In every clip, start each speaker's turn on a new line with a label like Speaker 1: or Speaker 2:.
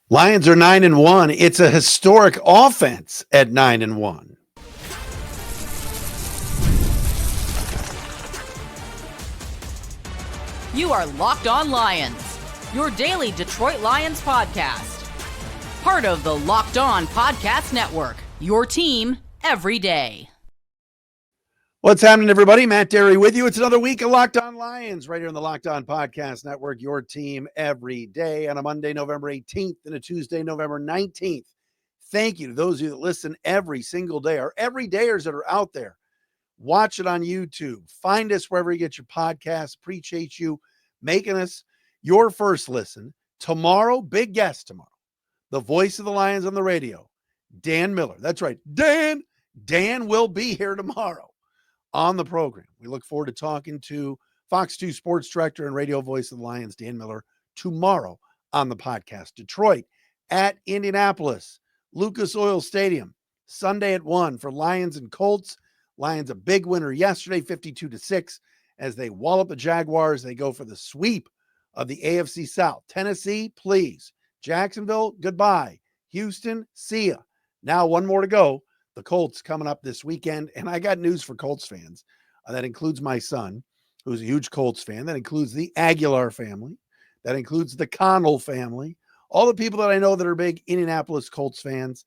Speaker 1: Lions are 9-1. It's a historic offense at 9-1.
Speaker 2: You are Locked On Lions, your daily Detroit Lions podcast. Part of the Locked On Podcast Network, your team every day.
Speaker 1: What's happening, everybody? Matt Dery with you. It's another week of Locked On Lions right here on the Locked On Podcast Network, your team every day on a Monday, November 18th and a Tuesday, November 19th. Thank you to those of you that listen every single day, our everydayers that are out there. Watch it on YouTube. Find us wherever you get your podcasts. Appreciate you making us your first listen. Tomorrow, big guest tomorrow. The voice of the Lions on the radio, Dan Miller. That's right, Dan. Dan will be here tomorrow on the program. We look forward to talking to Fox 2 sports director and radio voice of the Lions, Dan Miller, tomorrow on the podcast. Detroit at Indianapolis, Lucas Oil Stadium, Sunday at 1 for Lions and Colts. Lions a big winner yesterday, 52-6, as they wallop the Jaguars. They go for the sweep of the AFC South. Tennessee, please. Jacksonville, goodbye. Houston, see ya. Now one more to go. The Colts coming up this weekend, and I got news for Colts fans. That includes my son, who's a huge Colts fan. That includes the Aguilar family. That includes the Connell family. All the people that I know that are big Indianapolis Colts fans,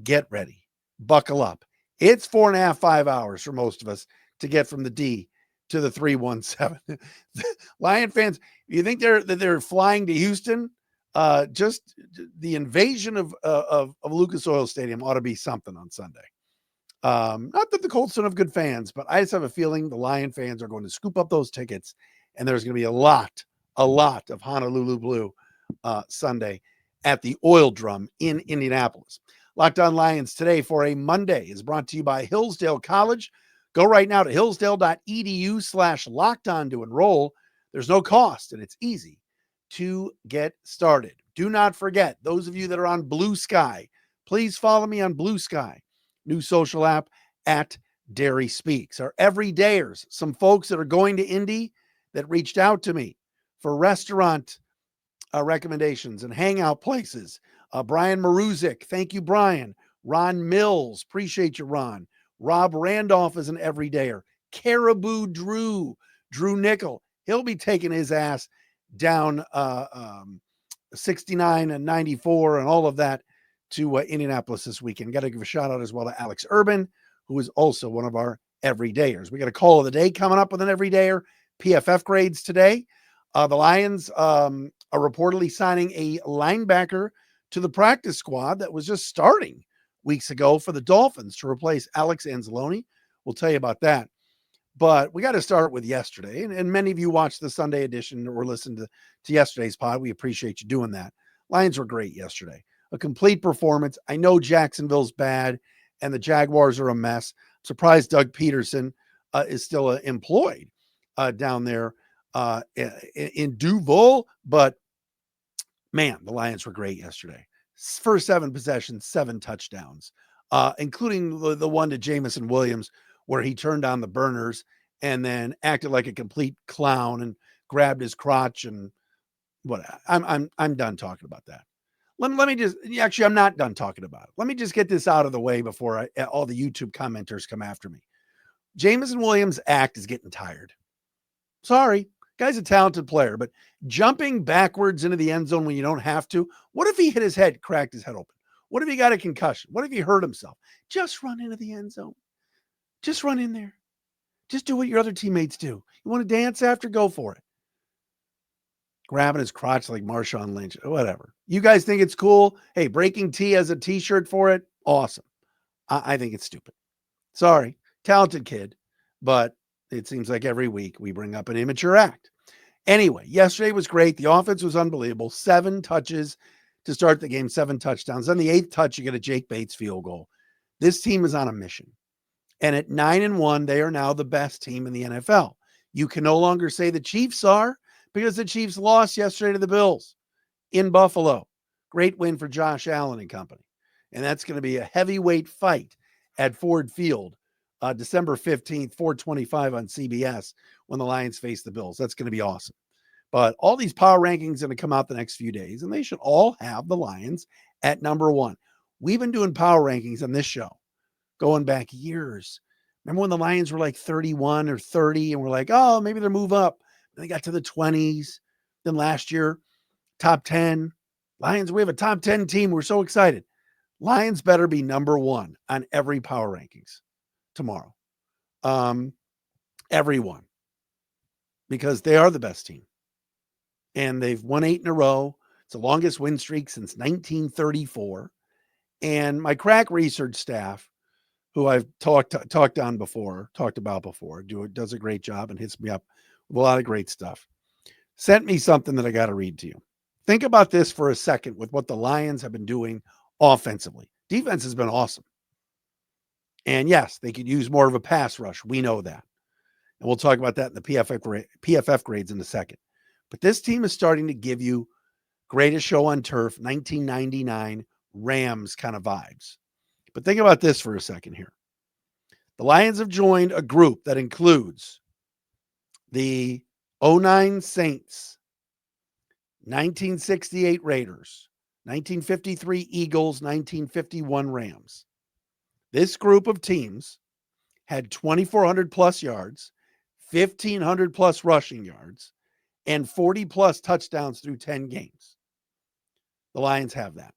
Speaker 1: get ready. Buckle up. It's 4.5, 5 hours for most of us to get from the D to the 317. Lion fans, you think they're flying to Houston? Just the invasion of Lucas Oil Stadium ought to be something on Sunday. Not that the Colts don't have good fans, but I just have a feeling the Lion fans are going to scoop up those tickets, and there's going to be a lot of Honolulu Blue Sunday at the Oil Drum in Indianapolis. Locked On Lions today for a Monday is brought to you by Hillsdale College. Go right now to hillsdale.edu/lockedon to enroll. There's no cost, and it's easy to get started. Do not forget, those of you that are on Blue Sky, please follow me on Blue Sky, new social app at Dery Speaks. Our everydayers, some folks that are going to Indy that reached out to me for restaurant recommendations and hangout places. Brian Maruzik, thank you, Brian. Ron Mills, appreciate you, Ron. Rob Randolph is an everydayer. Caribou Drew Nickel, he'll be taking his ass down 69 and 94 and all of that to Indianapolis this weekend. Got to give a shout out as well to Alex Urban, who is also one of our everydayers. We got a call of the day coming up with an everydayer. PFF Grades today. The Lions are reportedly signing a linebacker to the practice squad that was just starting weeks ago for the Dolphins to replace Alex Anzalone. We'll tell you about that. But we got to start with yesterday. And many of you watched the Sunday edition or listened to yesterday's pod. We appreciate you doing that. Lions were great yesterday. A complete performance. I know Jacksonville's bad and the Jaguars are a mess. I'm surprised Doug Peterson is still employed down there in Duval. But, man, the Lions were great yesterday. First 7 possessions, 7 touchdowns, including the one to Jamison Williams, where he turned on the burners and then acted like a complete clown and grabbed his crotch and what. I'm done talking about that. Let me just, actually, I'm not done talking about it. Let me just get this out of the way before all the YouTube commenters come after me. Jamison Williams' act is getting tired. Sorry, guy's a talented player, but jumping backwards into the end zone when you don't have to. What if he hit his head, cracked his head open? What if he got a concussion? What if he hurt himself? Just run into the end zone. Just run in there. Just do what your other teammates do. You want to dance after? Go for it. Grabbing his crotch like Marshawn Lynch. Whatever. You guys think it's cool? Hey, Breaking T has a t-shirt for it. Awesome. I think it's stupid. Sorry. Talented kid. But it seems like every week we bring up an immature act. Anyway, yesterday was great. The offense was unbelievable. 7 touches to start the game. 7 touchdowns. On the 8th touch, you get a Jake Bates field goal. This team is on a mission. And at 9-1, they are now the best team in the NFL. You can no longer say the Chiefs are, because the Chiefs lost yesterday to the Bills in Buffalo. Great win for Josh Allen and company. And that's going to be a heavyweight fight at Ford Field, December 15th, 4:25 on CBS when the Lions face the Bills. That's going to be awesome. But all these power rankings are going to come out the next few days, and they should all have the Lions at number one. We've been doing power rankings on this show going back years. Remember when the Lions were like 31 or 30, and we're like, oh, maybe they'll move up. And they got to the 20s. Then last year, top 10. Lions, we have a top 10 team. We're so excited. Lions better be number one on every power rankings tomorrow. Everyone. Because they are the best team. And they've won 8 in a row. It's the longest win streak since 1934. And my crack research staff, who I've talked about before, does a great job and hits me up with a lot of great stuff, sent me something that I got to read to you. Think about this for a second with what the Lions have been doing offensively. Defense has been awesome. And yes, they could use more of a pass rush. We know that. And we'll talk about that in the PFF grades in a second. But this team is starting to give you greatest show on turf, 1999 Rams kind of vibes. But think about this for a second here. The Lions have joined a group that includes the 09 Saints, 1968 Raiders, 1953 Eagles, 1951 Rams. This group of teams had 2,400 plus yards, 1,500 plus rushing yards, and 40 plus touchdowns through 10 games. The Lions have that.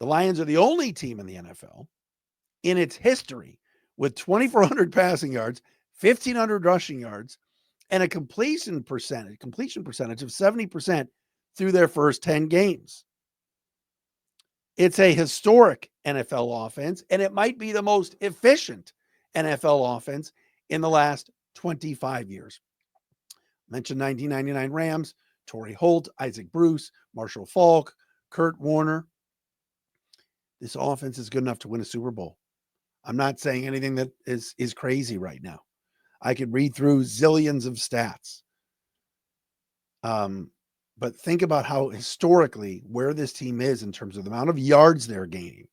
Speaker 1: The Lions are the only team in the NFL in its history with 2,400 passing yards, 1,500 rushing yards, and a completion percentage of 70% through their first 10 games. It's a historic NFL offense, and it might be the most efficient NFL offense in the last 25 years. I mentioned 1999 Rams, Torrey Holt, Isaac Bruce, Marshall Faulk, Kurt Warner. This offense is good enough to win a Super Bowl. I'm not saying anything that is crazy right now. I could read through zillions of stats. But think about how historically where this team is in terms of the amount of yards they're gaining.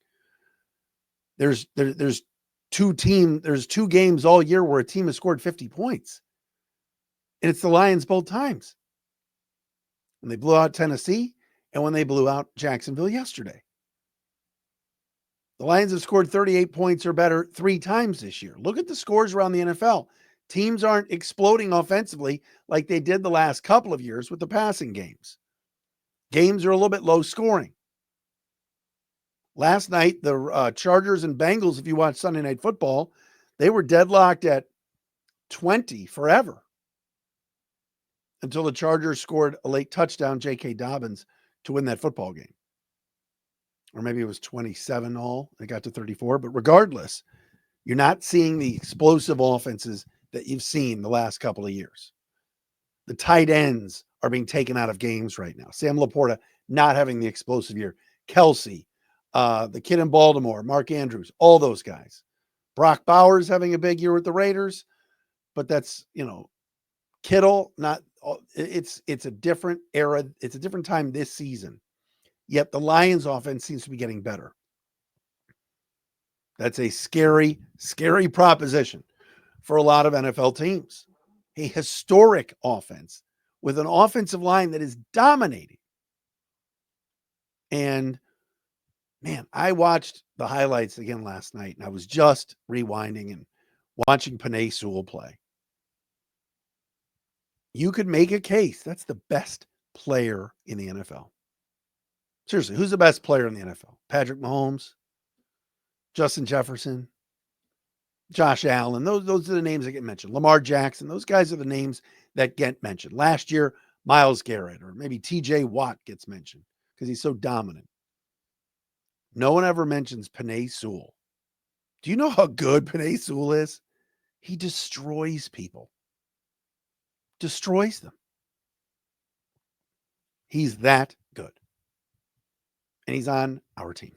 Speaker 1: There's two games all year where a team has scored 50 points. And it's the Lions both times. When they blew out Tennessee and when they blew out Jacksonville yesterday. The Lions have scored 38 points or better 3 times this year. Look at the scores around the NFL. Teams aren't exploding offensively like they did the last couple of years with the passing games. Games are a little bit low scoring. Last night, the Chargers and Bengals, if you watch Sunday Night Football, they were deadlocked at 20 forever until the Chargers scored a late touchdown, J.K. Dobbins, to win that football game. Or maybe it was 27 all. They got to 34. But regardless, you're not seeing the explosive offenses that you've seen the last couple of years. The tight ends are being taken out of games right now. Sam Laporta not having the explosive year. Kelsey, the kid in Baltimore, Mark Andrews, all those guys. Brock Bowers having a big year with the Raiders, but that's, Kittle, it's a different era. It's a different time this season. Yet the Lions offense seems to be getting better. That's a scary, scary proposition for a lot of NFL teams. A historic offense with an offensive line that is dominating. And man, I watched the highlights again last night, and I was just rewinding and watching Penei Sewell play. You could make a case that's the best player in the NFL. Seriously, who's the best player in the NFL? Patrick Mahomes, Justin Jefferson, Josh Allen. Those are the names that get mentioned. Lamar Jackson. Those guys are the names that get mentioned. Last year, Myles Garrett or maybe TJ Watt gets mentioned because he's so dominant. No one ever mentions Penei Sewell. Do you know how good Penei Sewell is? He destroys people. Destroys them. He's that good. And he's on our team.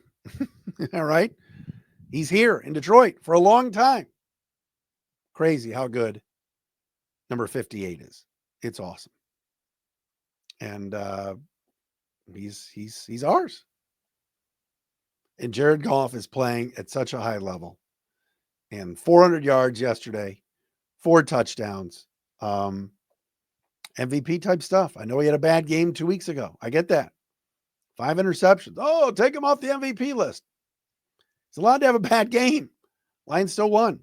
Speaker 1: All right? He's here in Detroit for a long time. Crazy how good number 58 is. It's awesome. And he's ours. And Jared Goff is playing at such a high level. And 400 yards yesterday, 4 touchdowns. MVP type stuff. I know he had a bad game 2 weeks ago. I get that. 5 interceptions. Oh, take him off the MVP list. He's allowed to have a bad game. Lions still won.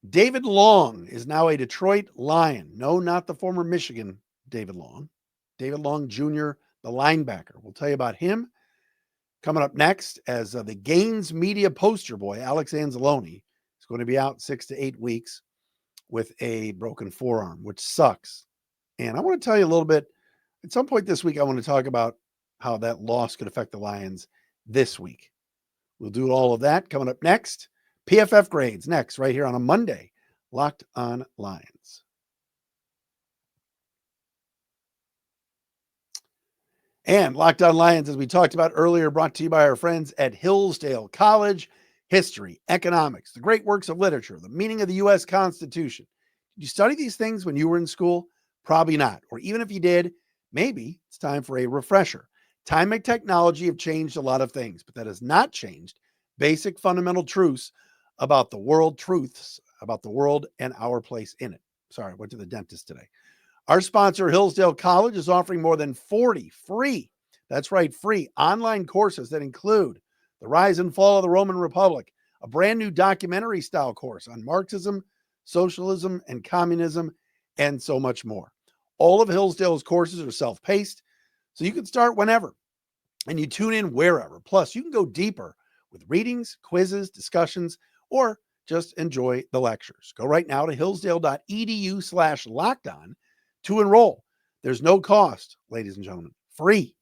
Speaker 1: David Long is now a Detroit Lion. No, not the former Michigan David Long. David Long Jr., the linebacker. We'll tell you about him coming up next as the Gaines media poster boy, Alex Anzalone, is going to be out 6 to 8 weeks with a broken forearm, which sucks. And I want to tell you a little bit, at some point this week, I want to talk about how that loss could affect the Lions this week. We'll do all of that coming up next. PFF Grades next, right here on a Monday. Locked on Lions. And Locked on Lions, as we talked about earlier, brought to you by our friends at Hillsdale College. History, economics, the great works of literature, the meaning of the U.S. Constitution. Did you study these things when you were in school? Probably not. Or even if you did, maybe it's time for a refresher. Time and technology have changed a lot of things, but that has not changed basic fundamental truths about the world, and our place in it. Sorry, I went to the dentist today. Our sponsor, Hillsdale College, is offering more than 40 free, that's right, free online courses that include The Rise and Fall of the Roman Republic, a brand new documentary style course on Marxism, socialism, and communism, and so much more. All of Hillsdale's courses are self-paced, so you can start whenever, and you tune in wherever. Plus, you can go deeper with readings, quizzes, discussions, or just enjoy the lectures. Go right now to hillsdale.edu/lockedon to enroll. There's no cost, ladies and gentlemen, free.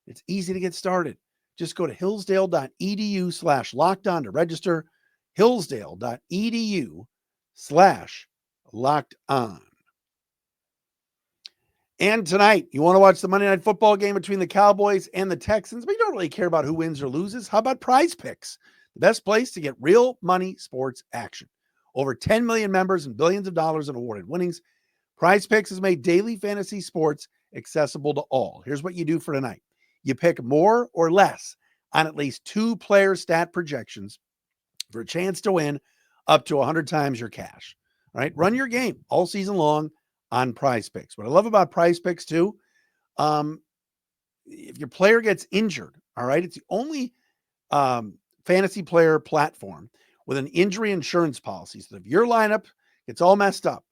Speaker 1: It's easy to get started. Just go to hillsdale.edu/lockedon to register. hillsdale.edu/lockedon. And tonight, you want to watch the Monday Night Football game between the Cowboys and the Texans, but you don't really care about who wins or loses. How about PrizePicks? The best place to get real money sports action. Over 10 million members and billions of dollars in awarded winnings. PrizePicks has made daily fantasy sports accessible to all. Here's what you do for tonight. You pick more or less on at least 2 player stat projections for a chance to win up to 100 times your cash. All right, run your game all season long on PrizePicks. What I love about PrizePicks too, if your player gets injured, all right, it's the only fantasy player platform with an injury insurance policy. So if your lineup gets all messed up,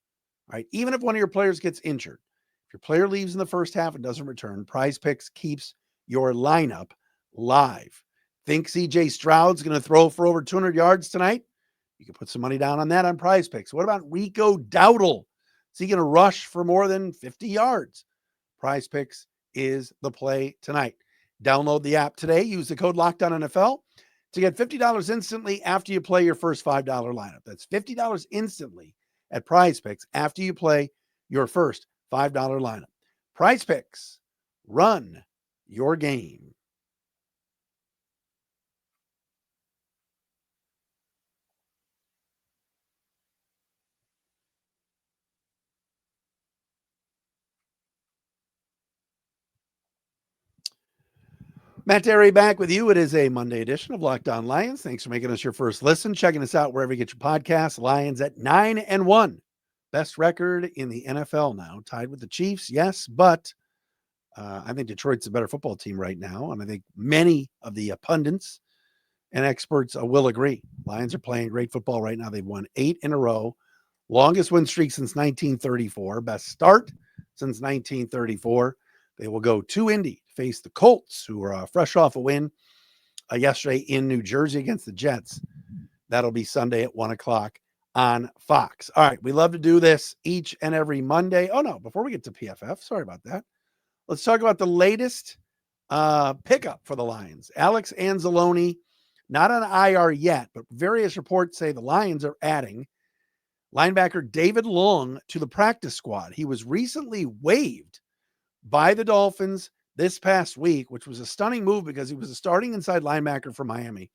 Speaker 1: all right, even if one of your players gets injured, if your player leaves in the first half and doesn't return, PrizePicks keeps your lineup live. Think CJ Stroud's going to throw for over 200 yards tonight? You can put some money down on that on PrizePicks. What about Rico Dowdle? Is he going to rush for more than 50 yards? PrizePicks is the play tonight. Download the app today. Use the code LOCKEDONNFL to get $50 instantly after you play your first $5 lineup. That's $50 instantly at PrizePicks after you play your first $5 lineup. PrizePicks, run your game. Matt Dery back with you. It is a Monday edition of Locked On Lions. Thanks for making us your first listen. Checking us out wherever you get your podcasts. Lions at 9-1. Best record in the NFL now. Tied with the Chiefs, yes, but I think Detroit's a better football team right now. And I think many of the pundits and experts will agree. Lions are playing great football right now. They've won 8 in a row. Longest win streak since 1934. Best start since 1934. They will go to Indy to face the Colts, who are fresh off a win yesterday in New Jersey against the Jets. That'll be Sunday at 1 o'clock on Fox. All right, we love to do this each and every Monday. Oh, no, before we get to PFF, sorry about that. Let's talk about the latest pickup for the Lions. Alex Anzalone, not on IR yet, but various reports say the Lions are adding linebacker David Long to the practice squad. He was recently waived by the Dolphins this past week, which was a stunning move because he was a starting inside linebacker for Miami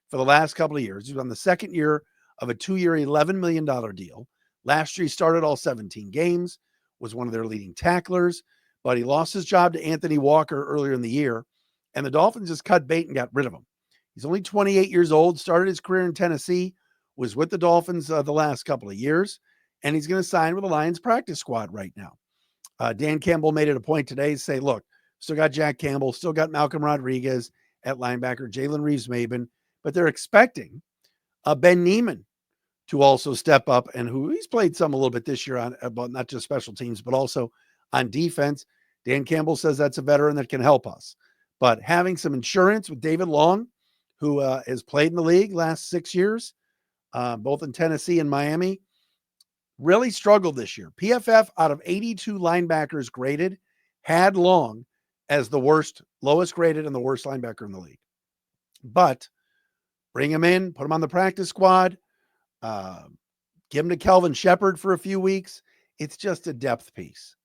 Speaker 1: for the last couple of years. He was on the second year of a 2-year, $11 million deal. Last year, he started all 17 games, was one of their leading tacklers, but he lost his job to Anthony Walker earlier in the year, and the Dolphins just cut bait and got rid of him. He's only 28 years old, started his career in Tennessee, was with the Dolphins the last couple of years, and he's going to sign with the Lions practice squad right now. Dan Campbell made it a point today to say, look, still got Jack Campbell, still got Malcolm Rodriguez at linebacker, Jalen Reeves-Maben, but they're expecting Ben Neiman to also step up, and who he's played some a little bit this year on about not just special teams, but also on defense. Dan Campbell says that's a veteran that can help us. But having some insurance with David Long, who has played in the league last 6 years, both in Tennessee and Miami, really struggled this year. PFF, out of 82 linebackers graded, had Long as the lowest graded and the worst linebacker in the league. But bring him in, put him on the practice squad, give him to Kelvin Shepard for a few weeks. It's just a depth piece.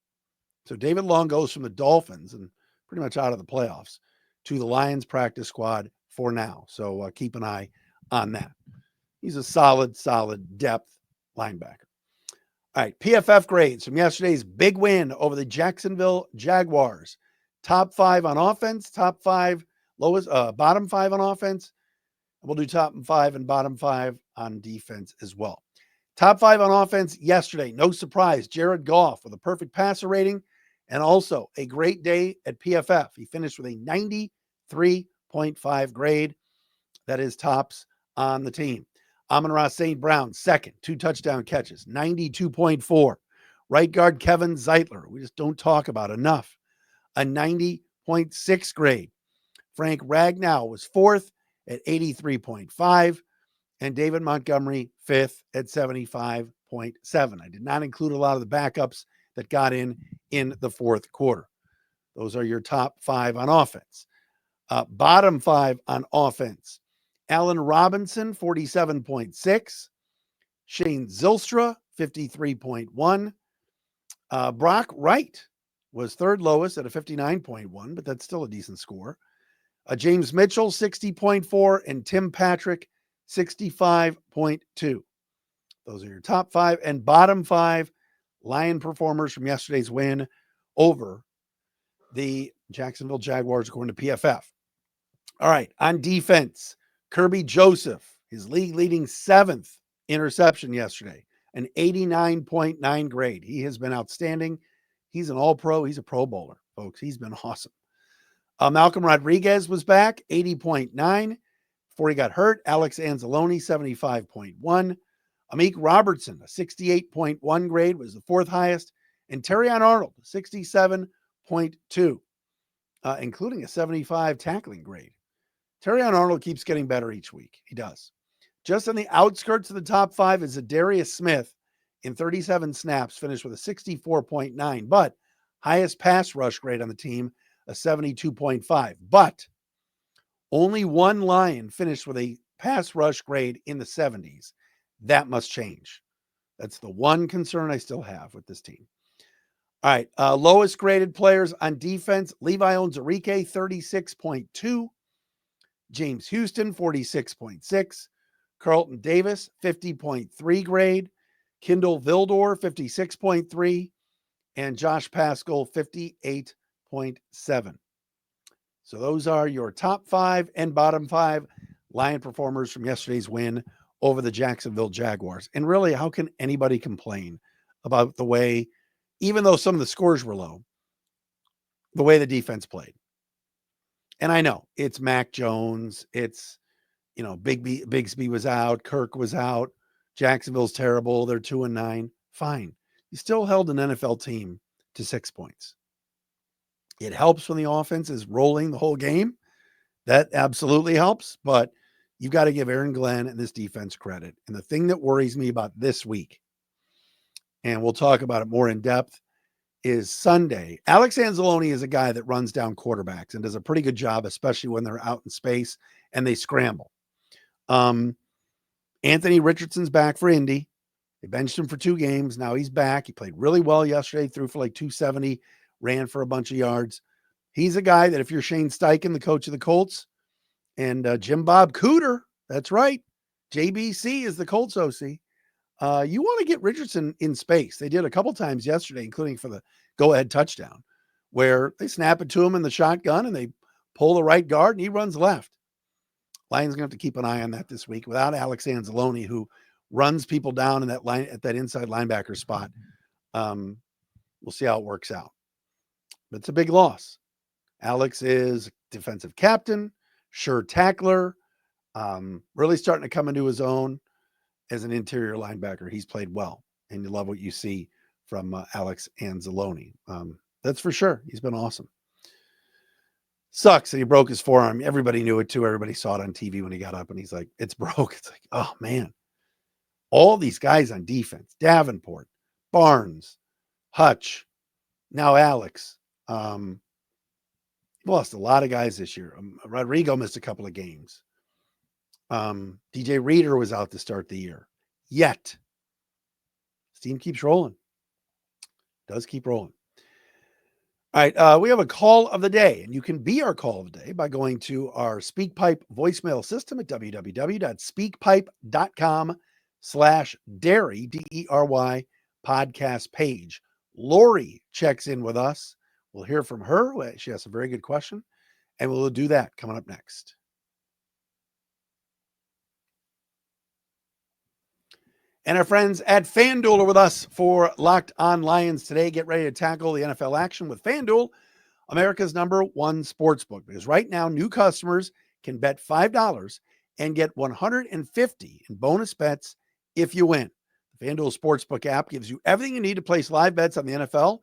Speaker 1: So David Long goes from the Dolphins and pretty much out of the playoffs to the Lions practice squad for now. So keep an eye on that. He's a solid depth linebacker. All right, PFF grades from yesterday's big win over the Jacksonville Jaguars. Top 5 on offense, top 5, bottom 5 on offense. We'll do top 5 and bottom 5 on defense as well. Top 5 on offense yesterday. No surprise, Jared Goff with a perfect passer rating and also a great day at PFF. He finished with a 93.5 grade. That is tops on the team. Amon-Ra St. Brown, second, 2 touchdown catches, 92.4. Right guard Kevin Zeitler, we just don't talk about enough, a 90.6 grade. Frank Ragnow was fourth at 83.5, and David Montgomery fifth at 75.7. I did not include a lot of the backups that got in the fourth quarter. Those are your top 5 on offense. Bottom 5 on offense. Allen Robinson, 47.6. Shane Zylstra, 53.1. Brock Wright was third lowest at a 59.1, but that's still a decent score. James Mitchell, 60.4, and Tim Patrick, 65.2. Those are your top 5 and bottom 5 Lion performers from yesterday's win over the Jacksonville Jaguars, according to PFF. All right, on defense, Kirby Joseph, his league-leading 7th interception yesterday, an 89.9 grade. He has been outstanding. He's an all-pro. He's a Pro Bowler, folks. He's been awesome. Malcolm Rodriguez was back, 80.9. Before he got hurt, Alex Anzalone, 75.1. Amik Robertson, a 68.1 grade, was the 4th highest. And Terrion Arnold, 67.2, including a 75 tackling grade. Terrion Arnold keeps getting better each week. He does. Just on the outskirts of the top 5 is Zadarius Smith in 37 snaps, finished with a 64.9, but highest pass rush grade on the team, a 72.5. But only one Lion finished with a pass rush grade in the 70s. That must change. That's the one concern I still have with this team. All right, lowest graded players on defense, Levi Onwuzurike, 36.2. James Houston, 46.6. Carlton Davis, 50.3 grade. Kindle Vildor, 56.3. And Josh Paschal, 58.7. So those are your top 5 and bottom 5 Lion performers from yesterday's win over the Jacksonville Jaguars. And really, how can anybody complain about the way, even though some of the scores were low, the way the defense played? And I know it's Mac Jones. It's, Bigsby was out. Kirk was out. Jacksonville's terrible. They're 2-9. Fine. You still held an NFL team to 6 points. It helps when the offense is rolling the whole game. That absolutely helps. But you've got to give Aaron Glenn and this defense credit. And the thing that worries me about this week, and we'll talk about it more in depth, is Sunday. Alex Anzalone is a guy that runs down quarterbacks and does a pretty good job, especially when they're out in space and they scramble. Anthony Richardson's back for Indy. They benched him for 2 games. Now he's back. He played really well yesterday, threw for like 270, ran for a bunch of yards. He's a guy that if you're Shane Steichen, the coach of the Colts, and Jim Bob Cooter, that's right, JBC is the Colts OC. You want to get Richardson in space. They did a couple times yesterday, including for the go-ahead touchdown, where they snap it to him in the shotgun and they pull the right guard and he runs left. Lions going to have to keep an eye on that this week without Alex Anzalone, who runs people down in that line at that inside linebacker spot. We'll see how it works out. But it's a big loss. Alex is defensive captain, sure tackler, really starting to come into his own as an interior linebacker. He's played well, and you love what you see from Alex Anzalone. That's for sure. He's been awesome. Sucks that he broke his forearm. Everybody knew it too. Everybody saw it on TV when he got up, and he's like, it's broke. It's like, oh, man. All these guys on defense, Davenport, Barnes, Hutch, now Alex. Lost a lot of guys this year. Rodrigo missed a couple of games. DJ Reader was out to start the year. Yet, this team keeps rolling. Does keep rolling. All right, we have a call of the day, and you can be our call of the day by going to our SpeakPipe voicemail system at www.speakpipe.com/Dery, Dery, podcast page. Lori checks in with us. We'll hear from her. She has a very good question, and we'll do that coming up next. And our friends at FanDuel are with us for Locked On Lions today. Get ready to tackle the NFL action with FanDuel, America's #1 sportsbook. Because right now, new customers can bet $5 and get $150 in bonus bets if you win. The FanDuel Sportsbook app gives you everything you need to place live bets on the NFL,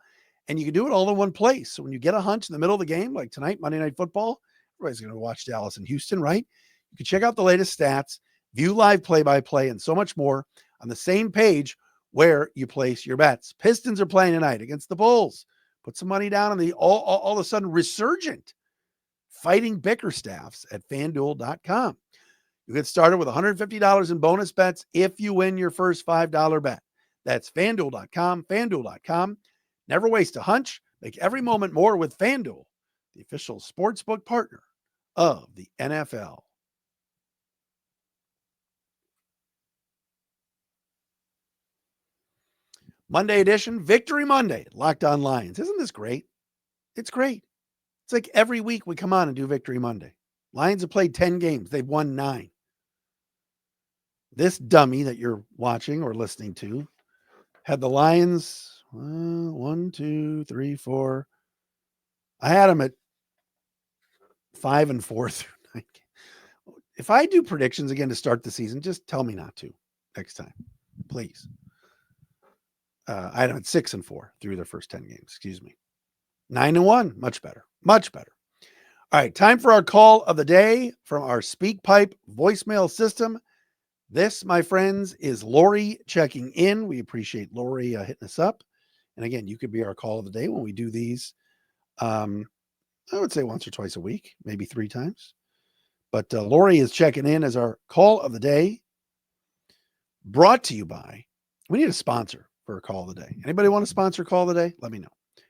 Speaker 1: and you can do it all in one place. So when you get a hunch in the middle of the game, like tonight, Monday Night Football, everybody's going to watch Dallas and Houston, right? You can check out the latest stats, view live play-by-play, and so much more on the same page where you place your bets. Pistons are playing tonight against the Bulls. Put some money down on the all of a sudden resurgent Fighting Bickerstaffs at FanDuel.com. You get started with $150 in bonus bets if you win your first $5 bet. That's FanDuel.com, FanDuel.com. Never waste a hunch. Make every moment more with FanDuel, the official sportsbook partner of the NFL. Monday edition, Victory Monday, Locked On Lions. Isn't this great? It's great. It's like every week we come on and do Victory Monday. Lions have played 10 games. They've won 9. This dummy that you're watching or listening to had the Lions 1, 2, 3, 4. I had them at 5-4 through 9. If I do predictions again to start the season, just tell me not to next time, please. I had them at 6-4 through their first 10 games. Excuse me. 9-1. Much better. Much better. All right. Time for our call of the day from our SpeakPipe voicemail system. This, my friends, is Lori checking in. We appreciate Lori hitting us up. And again, you could be our call of the day when we do these. I would say once or twice a week, maybe 3 times. But Lori is checking in as our call of the day. Brought to you by, we need a sponsor for a call of the day. Anybody want to sponsor a call of the day? Let me know.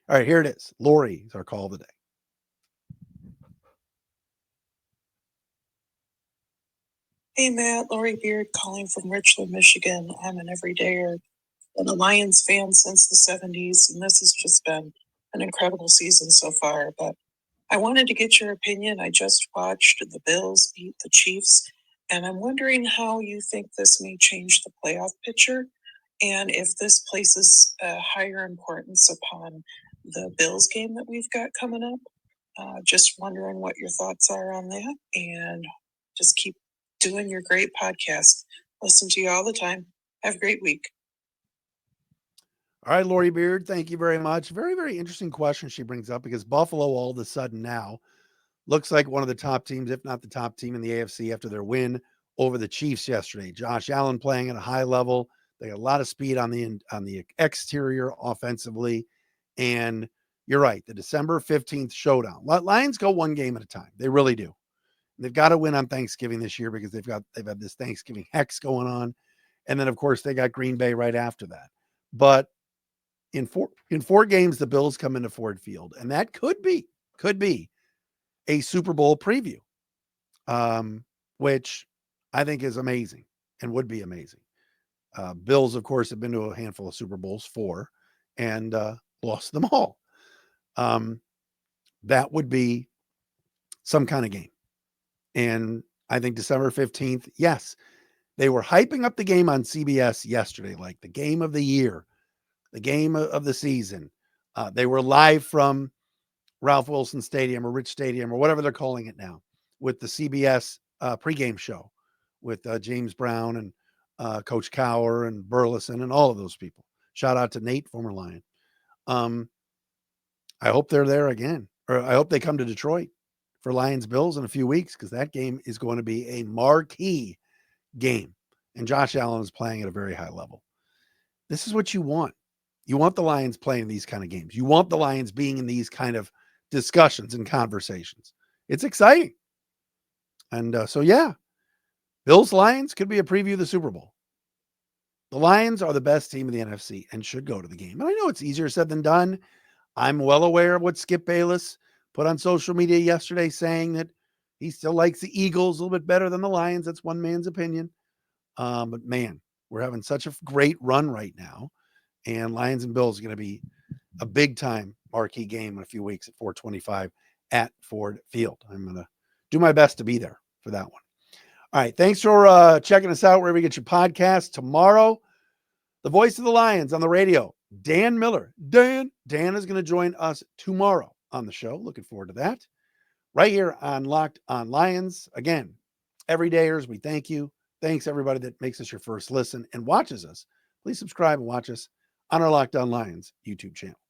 Speaker 1: All right, here it is. Lori is our call of the day.
Speaker 3: Hey, Matt, Lori Beard calling from Richland, Michigan. I'm an everydayer and a Lions fan since the 70s, and this has just been an incredible season so far. But I wanted to get your opinion. I just watched the Bills beat the Chiefs, and I'm wondering how you think this may change the playoff picture, and if this places a higher importance upon the Bills game that we've got coming up. Just wondering what your thoughts are on that, and just keep doing your great podcast. Listen to you all the time. Have a great week.
Speaker 1: All right, Lori Beard, thank you very much. Very, very interesting question she brings up, because Buffalo all of a sudden now looks like one of the top teams, if not the top team in the AFC after their win over the Chiefs yesterday. Josh Allen playing at a high level. They got a lot of speed on the exterior offensively. And you're right, the December 15th showdown. Lions go one game at a time. They really do. They've got to win on Thanksgiving this year because they've had this Thanksgiving hex going on. And then, of course, they got Green Bay right after that. But in four games, the Bills come into Ford Field, and that could be a Super Bowl preview, which I think is amazing and would be amazing. Bills, of course, have been to a handful of Super Bowls, 4, and lost them all. That would be some kind of game. And I think December 15th, yes, They were hyping up the game on CBS yesterday, like the game of the year, the game of the season. They were live from Ralph Wilson Stadium or Rich Stadium or whatever they're calling it now with the CBS pregame show with James Brown and Coach Cower and Burleson and all of those people. Shout out to Nate, former Lion. I hope they're there again, or I hope they come to Detroit for Lions Bills in a few weeks, because that game is going to be a marquee game. And Josh Allen is playing at a very high level. This is what you want. You want the Lions playing these kind of games. You want the Lions being in these kind of discussions and conversations. It's exciting. And so, yeah, Bills Lions could be a preview of the Super Bowl. The Lions are the best team in the NFC and should go to the game. And I know it's easier said than done. I'm well aware of what Skip Bayless put on social media yesterday, saying that he still likes the Eagles a little bit better than the Lions. That's one man's opinion. But man, we're having such a great run right now. And Lions and Bills are going to be a big time marquee game in a few weeks at 4:25 at Ford Field. I'm going to do my best to be there for that one. All right. Thanks for checking us out wherever you get your podcast. Tomorrow, the voice of the Lions on the radio, Dan Miller. Dan is going to join us tomorrow on the show. Looking forward to that. Right here on Locked on Lions. Again, everydayers, we thank you. Thanks everybody that makes us your first listen and watches us. Please subscribe and watch us on our Locked on Lions YouTube channel.